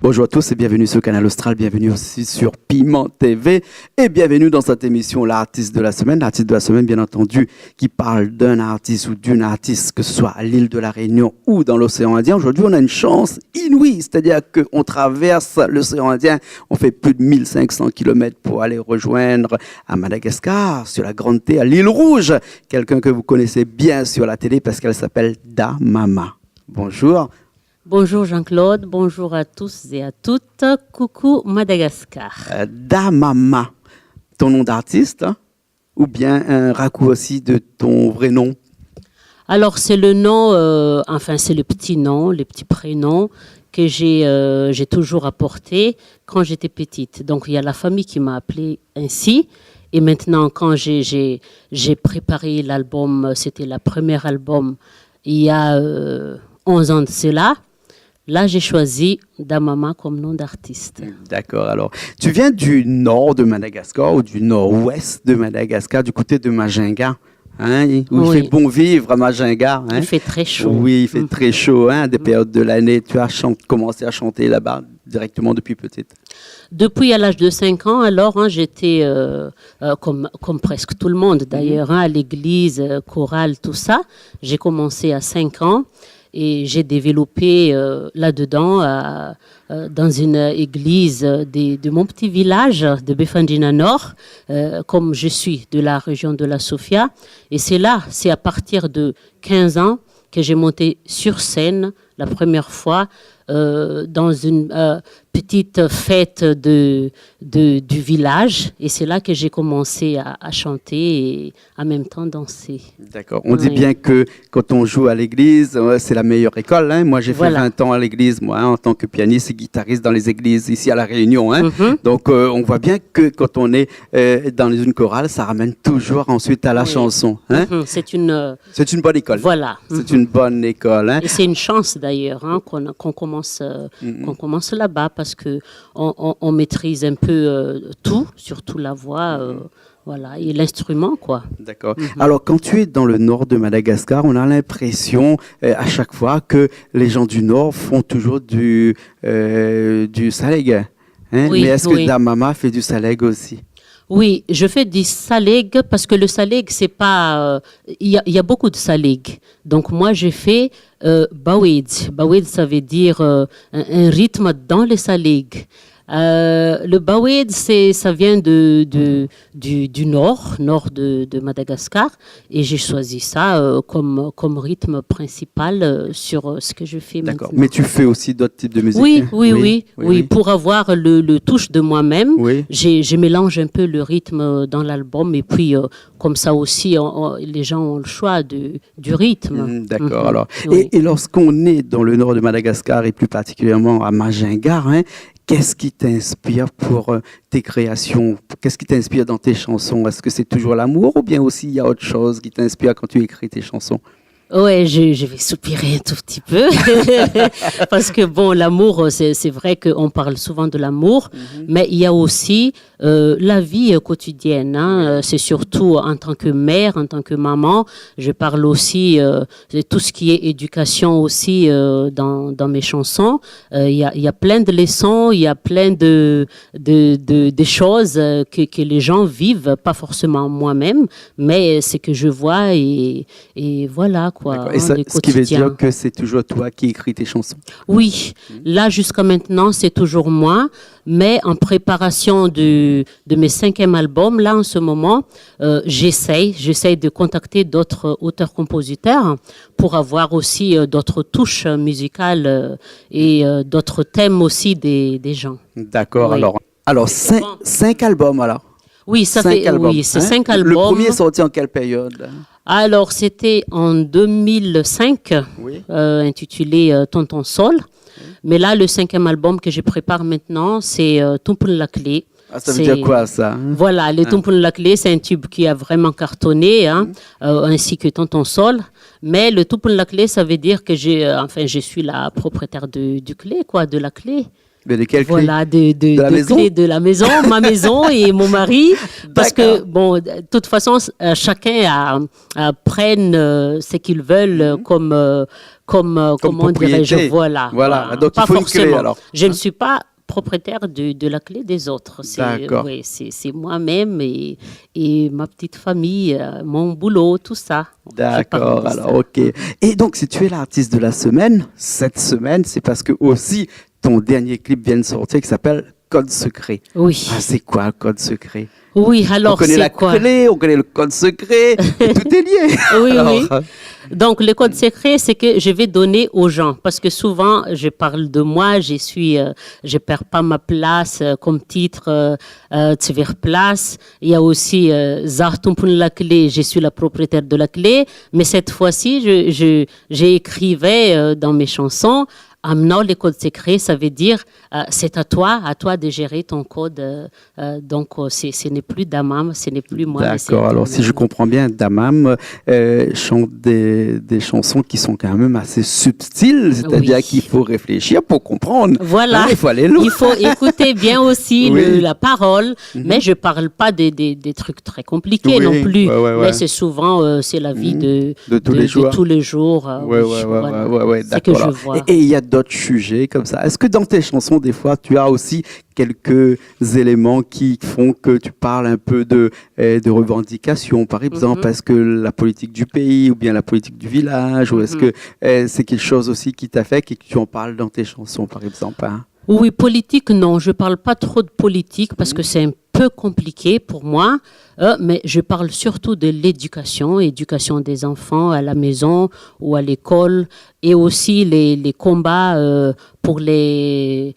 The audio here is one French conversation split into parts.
Bonjour à tous et bienvenue sur Canal Austral, bienvenue aussi sur Piment TV et bienvenue dans cette émission l'artiste de la semaine. L'artiste de la semaine, bien entendu, qui parle d'un artiste ou d'une artiste, que ce soit à l'île de la Réunion ou dans l'océan Indien. Aujourd'hui, on a une chance inouïe, c'est-à-dire qu'on traverse l'océan Indien, on fait plus de 1500 km pour aller rejoindre à Madagascar, sur la Grande Thé, à l'île Rouge, quelqu'un que vous connaissez bien sur la télé parce qu'elle s'appelle Da Mama. Bonjour. Bonjour Jean-Claude, bonjour à tous et à toutes. Coucou Madagascar. Da Mama, ton nom d'artiste ou bien un raccourci de ton vrai nom? Alors c'est le nom, c'est le petit nom, le petit prénom que j'ai toujours apporté quand j'étais petite. Donc il y a la famille qui m'a appelée ainsi. Et maintenant quand j'ai préparé l'album, c'était le premier album il y a 11 ans de cela. Là, j'ai choisi Da Mama comme nom d'artiste. D'accord. Alors, tu viens du nord de Madagascar ou du nord-ouest de Madagascar, du côté de Majinga, où il fait bon vivre à Majinga. Il fait très chaud. Oui, il fait très chaud. Des périodes de l'année. Tu as commencé à chanter là-bas directement depuis petite? Depuis à l'âge de 5 ans, alors j'étais, comme presque tout le monde d'ailleurs, à l'église, chorale, tout ça. J'ai commencé à 5 ans. Et j'ai développé là-dedans, dans une église de mon petit village de Befandina Nord, comme je suis de la région de la Sofia. Et c'est à partir de 15 ans que j'ai monté sur scène la première fois dans une petite fête du village. Et c'est là que j'ai commencé à chanter et en même temps danser. D'accord. On dit bien que quand on joue à l'église, c'est la meilleure école. Moi, j'ai fait 20 ans à l'église, moi, en tant que pianiste et guitariste dans les églises ici à La Réunion. Donc, on voit bien que quand on est dans une chorale, ça ramène toujours ensuite à la chanson. C'est une bonne école. Voilà. C'est une bonne école. Et c'est une chance d'ailleurs qu'on commence là-bas parce que on maîtrise un peu tout, surtout la voix, et l'instrument, quoi. D'accord. Alors, quand tu es dans le nord de Madagascar, on a l'impression à chaque fois que les gens du nord font toujours du saleg. Mais est-ce que Da Mama fait du saleg aussi? Oui, je fais du saleg parce que le saleg, c'est pas... Il y a beaucoup de saleg. Donc, moi, j'ai fait bawed. Bawed, ça veut dire un rythme dans le saleg. Le bawed, ça vient du nord de Madagascar, et j'ai choisi ça comme rythme principal sur ce que je fais maintenant. D'accord. Mais tu fais aussi d'autres types de musique? Oui. Pour avoir le touche de moi-même, je mélange un peu le rythme dans l'album, et puis comme ça aussi, les gens ont le choix du rythme. D'accord. Alors, et lorsqu'on est dans le nord de Madagascar, et plus particulièrement à Majinga, qu'est-ce qui t'inspire pour tes créations? Qu'est-ce qui t'inspire dans tes chansons? Est-ce que c'est toujours l'amour ou bien aussi il y a autre chose qui t'inspire quand tu écris tes chansons? Ouais, je vais soupirer un tout petit peu parce que l'amour, c'est vrai qu'on parle souvent de l'amour, mais il y a aussi la vie quotidienne. C'est surtout en tant que mère, en tant que maman. Je parle aussi de tout ce qui est éducation aussi dans mes chansons. Il y a plein de leçons, il y a plein de choses que les gens vivent, pas forcément moi-même, mais c'est que je vois et voilà. Et ça, ce qui veut dire que c'est toujours toi qui écris tes chansons? Oui. Là, jusqu'à maintenant, c'est toujours moi. Mais en préparation de mes 5e albums, là, en ce moment, j'essaye de contacter d'autres auteurs-compositeurs pour avoir aussi d'autres touches musicales et d'autres thèmes aussi des gens. D'accord. Oui. Alors 5 albums, alors? Oui, c'est 5 albums. Le premier est sorti en quelle période? Alors, c'était en 2005, intitulé Tonton Sol. Mais là, le 5e album que je prépare maintenant, c'est Tumpun la clé. Ça veut dire quoi, ça? Voilà, le Tumpun la clé, c'est un tube qui a vraiment cartonné, ainsi que Tonton Sol. Mais le Tumpun la clé, ça veut dire que je suis la propriétaire du clé, de la clé. Mais de quelle clé? Voilà, de la maison? clés de la maison, ma maison et mon mari. Parce que, bon, de toute façon, chacun prenne ce qu'ils veulent comme comment dirais-je, voilà. Donc pas il faut forcément. une clé alors. Je ne suis pas propriétaire de la clé des autres. D'accord. Oui, c'est moi-même et ma petite famille, mon boulot, tout ça. D'accord, alors ok. Et donc, si tu es l'artiste de la semaine, cette semaine, c'est parce que aussi ton dernier clip vient de sortir qui s'appelle Code Secret. Oui. Ah, c'est quoi Code Secret? Oui, alors c'est quoi? On connaît la clé, on connaît le code secret, tout est lié. Oui, alors, oui. Donc, le code secret, c'est que je vais donner aux gens. Parce que souvent, je parle de moi, je perds pas ma place comme titre, Tver Place. Il y a aussi Zartumpun la clé, je suis la propriétaire de la clé. Mais cette fois-ci, j'écrivais dans mes chansons, amenant les codes secrets, ça veut dire c'est à toi de gérer ton code. Donc, ce n'est plus Damam, ce n'est plus moi. D'accord, alors si je comprends bien, Damam chante des chansons qui sont quand même assez subtiles, c'est-à-dire qu'il faut réfléchir pour comprendre. Voilà, il faut aller loin. Il faut écouter bien aussi la parole, mais je ne parle pas des trucs très compliqués non plus. Mais c'est souvent c'est la vie de tous les jours. C'est que je vois. Et il y a d'autres sujets comme ça. Est-ce que dans tes chansons, des fois, tu as aussi quelques éléments qui font que tu parles un peu de revendications, par exemple, est-ce que la politique du pays ou bien la politique du village, ou est-ce que c'est quelque chose aussi qui t'affecte et que tu en parles dans tes chansons, par exemple, hein? Oui, politique, non, je parle pas trop de politique parce que c'est un peu compliqué pour moi, mais je parle surtout de éducation des enfants à la maison ou à l'école, et aussi les combats pour les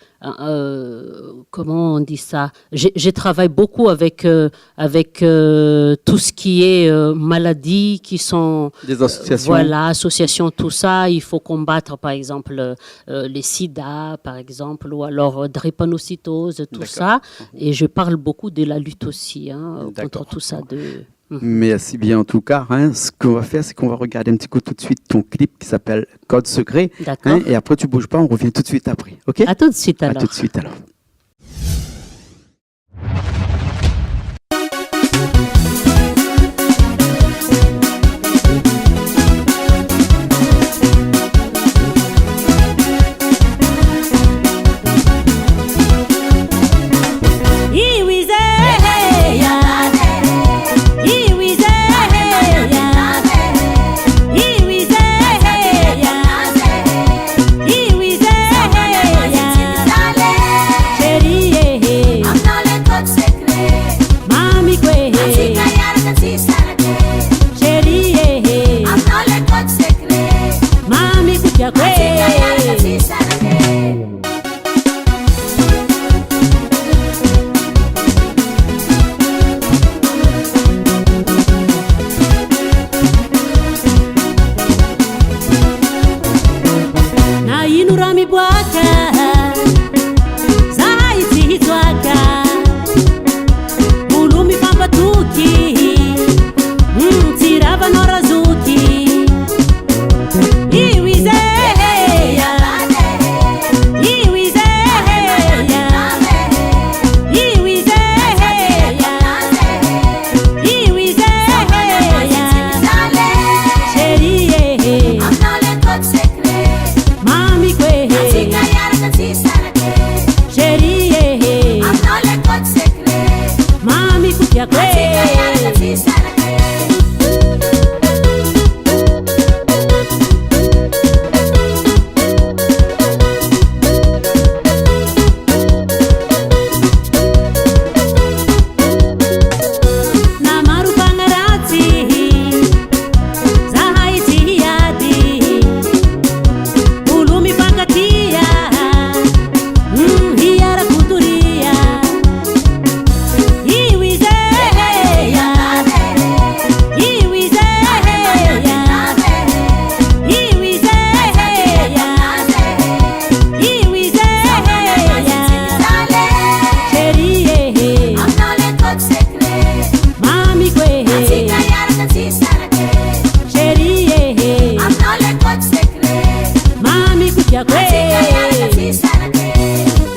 comment on dit ça, je travaille beaucoup avec tout ce qui est maladies qui sont des associations, associations, tout ça. Il faut combattre par exemple les sida par exemple, ou alors drépanocytose, tout ça, et je parle beaucoup de la lutte aussi contre tout ça. Merci bien en tout cas. Ce qu'on va faire, c'est qu'on va regarder un petit coup tout de suite ton clip qui s'appelle Code Secret. Et après, tu bouges pas, on revient tout de suite après. Ok? À tout de suite alors. À tout de suite alors.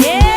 Yeah.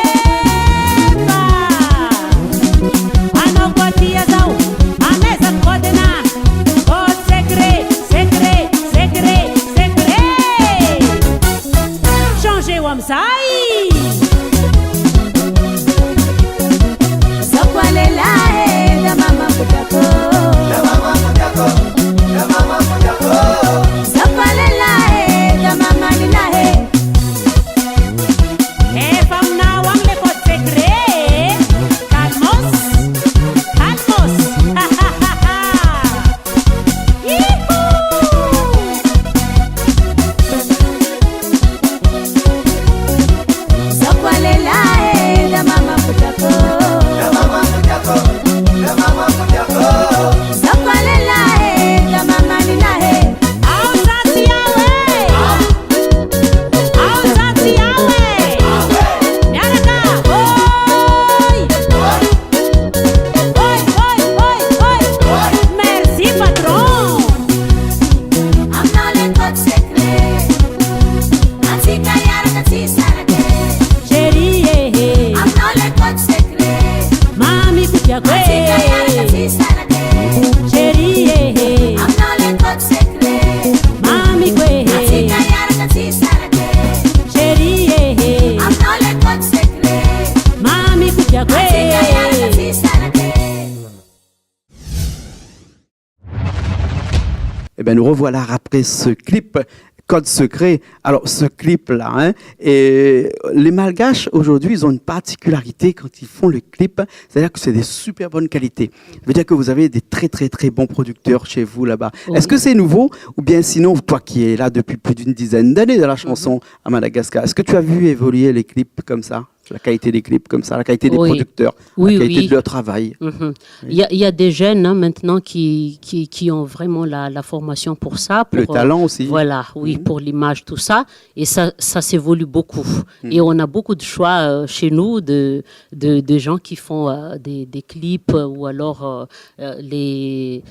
nous revoilà après ce clip. Code secret. Alors, ce clip-là, hein, et les Malgaches, aujourd'hui, ils ont une particularité quand ils font le clip, c'est-à-dire que c'est des super bonnes qualités. Ça veut dire que vous avez des très, très, très bons producteurs chez vous, là-bas. Oui. Est-ce que c'est nouveau? Ou bien sinon, toi qui es là depuis plus d'une dizaine d'années de la chanson à Madagascar, est-ce que tu as vu évoluer les clips comme ça? La qualité des clips comme ça, la qualité des Oui. producteurs, Oui, la qualité oui. de leur travail. Mhm. Il y a des jeunes maintenant qui ont vraiment la formation pour ça. Pour, Le talent aussi. Voilà, oui, Mhm. pour l'image, tout ça. Et ça s'évolue beaucoup. Et on a beaucoup de choix chez nous de gens qui font des clips ou alors les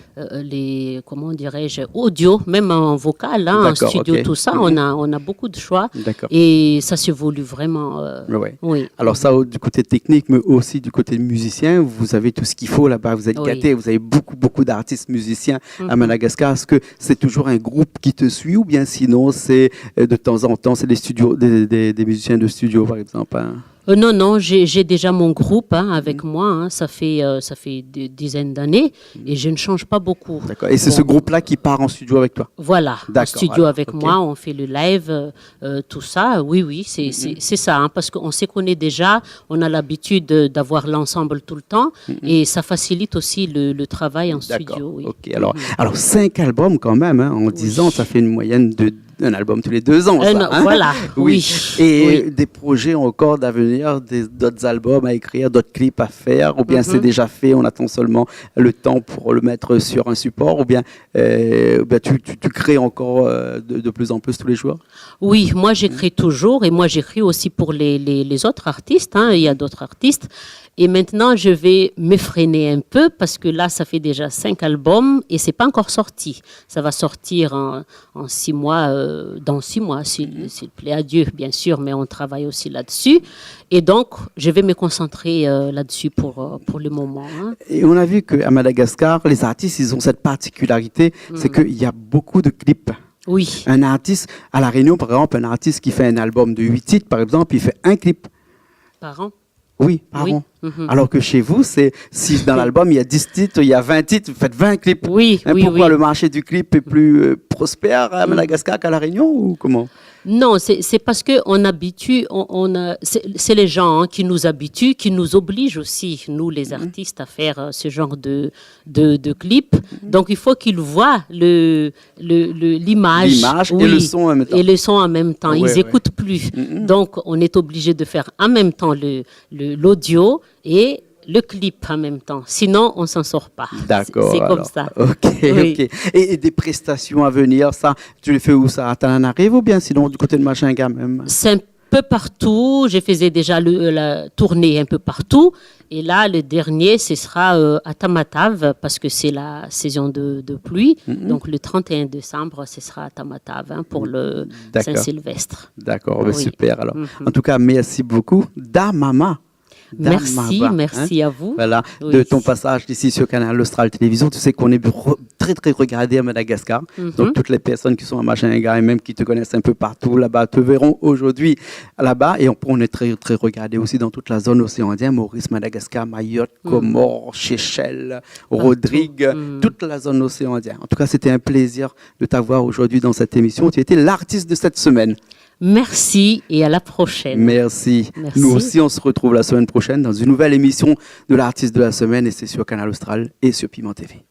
comment dirais-je, audio, même en vocal, hein, en D'accord, studio, ok. tout ça. Mhm. On a beaucoup de choix. D'accord. Et ça s'évolue vraiment. Ouais. Oui. Alors ça, du côté technique, mais aussi du côté musicien, vous avez tout ce qu'il faut là-bas. Vous êtes Oui. gâtés, vous avez beaucoup, beaucoup d'artistes musiciens à Madagascar. Est-ce que c'est toujours un groupe qui te suit ou bien sinon, c'est de temps en temps, c'est des studios, des musiciens de studio, par exemple, hein? Non, j'ai déjà mon groupe avec moi. Hein, ça fait des dizaines d'années et je ne change pas beaucoup. D'accord. Et c'est ce groupe-là qui part en studio avec toi? Voilà, en D'accord, studio alors, avec ok. moi, on fait le live, tout ça. Oui, c'est ça, hein, parce qu'on se connaît déjà, on a l'habitude d'avoir l'ensemble tout le temps et ça facilite aussi le travail en D'accord. studio. Oui. Ok. Alors 5 albums quand même, hein, en 10 ans, ça fait une moyenne d'un album tous les 2 ans. Ça, Non, hein? voilà, oui. Et Oui. des projets encore d'avenir, d'autres albums à écrire, d'autres clips à faire, ou bien c'est déjà fait, on attend seulement le temps pour le mettre sur un support, ou bien tu crées encore de plus en plus tous les jours? Oui, moi j'écris toujours et moi j'écris aussi pour les autres artistes. Hein, il y a d'autres artistes. Et maintenant, je vais m'effréner un peu parce que là, ça fait déjà 5 albums et c'est pas encore sorti. Ça va sortir en 6 mois, dans 6 mois, s'il plaît à Dieu, bien sûr, mais on travaille aussi là-dessus. Et donc, je vais me concentrer là-dessus pour le moment. Hein. Et on a vu qu'à Madagascar, les artistes, ils ont cette particularité, c'est qu'il y a beaucoup de clips. Oui. Un artiste, à La Réunion, par exemple, un artiste qui fait un album de 8 titres, par exemple, il fait un clip. Par an? Oui, par Oui. an. Alors que chez vous, si dans l'album, il y a 10 titres, il y a 20 titres, vous faites 20 clips. Oui, Hein, oui, pourquoi oui. le marché du clip est plus prospère à Madagascar qu'à La Réunion ou comment? Non, c'est parce que on habitue, c'est les gens hein, qui nous habituent, qui nous obligent aussi, nous les artistes, à faire ce genre de clips. Donc il faut qu'ils voient l'image, et le son en même temps. Et le son en même temps. Ouais, Ils ouais. écoutent plus. Donc on est obligé de faire en même temps l'audio et le clip en même temps. Sinon, on s'en sort pas. D'accord. C'est comme alors. ça. Ok, Oui. ok. Et des prestations à venir, ça, tu les fais où ça? À Tananarive ou bien sinon du côté de Machinga même? C'est un peu partout. Je faisais déjà la tournée un peu partout. Et là, le dernier, ce sera à Tamatave parce que c'est la saison de pluie. Donc, le 31 décembre, ce sera à Tamatave hein, pour le D'accord. Saint-Sylvestre. D'accord, Oui. super alors. En tout cas, merci beaucoup. Damama. Merci à vous. Voilà, Oui. de ton passage ici sur Canal Austral Télévision. Tu sais qu'on est très, très regardé à Madagascar. Donc, toutes les personnes qui sont à Machinga et même qui te connaissent un peu partout là-bas te verront aujourd'hui là-bas. Et on est très, très regardé aussi dans toute la zone océan Indien, Maurice, Madagascar, Mayotte, Comores, Seychelles, Rodrigue, toute la zone océan Indien. En tout cas, c'était un plaisir de t'avoir aujourd'hui dans cette émission. Tu étais l'artiste de cette semaine. Merci et à la prochaine. Merci. Merci. Nous aussi, on se retrouve la semaine prochaine dans une nouvelle émission de l'artiste de la semaine et c'est sur Canal Austral et sur Piment TV.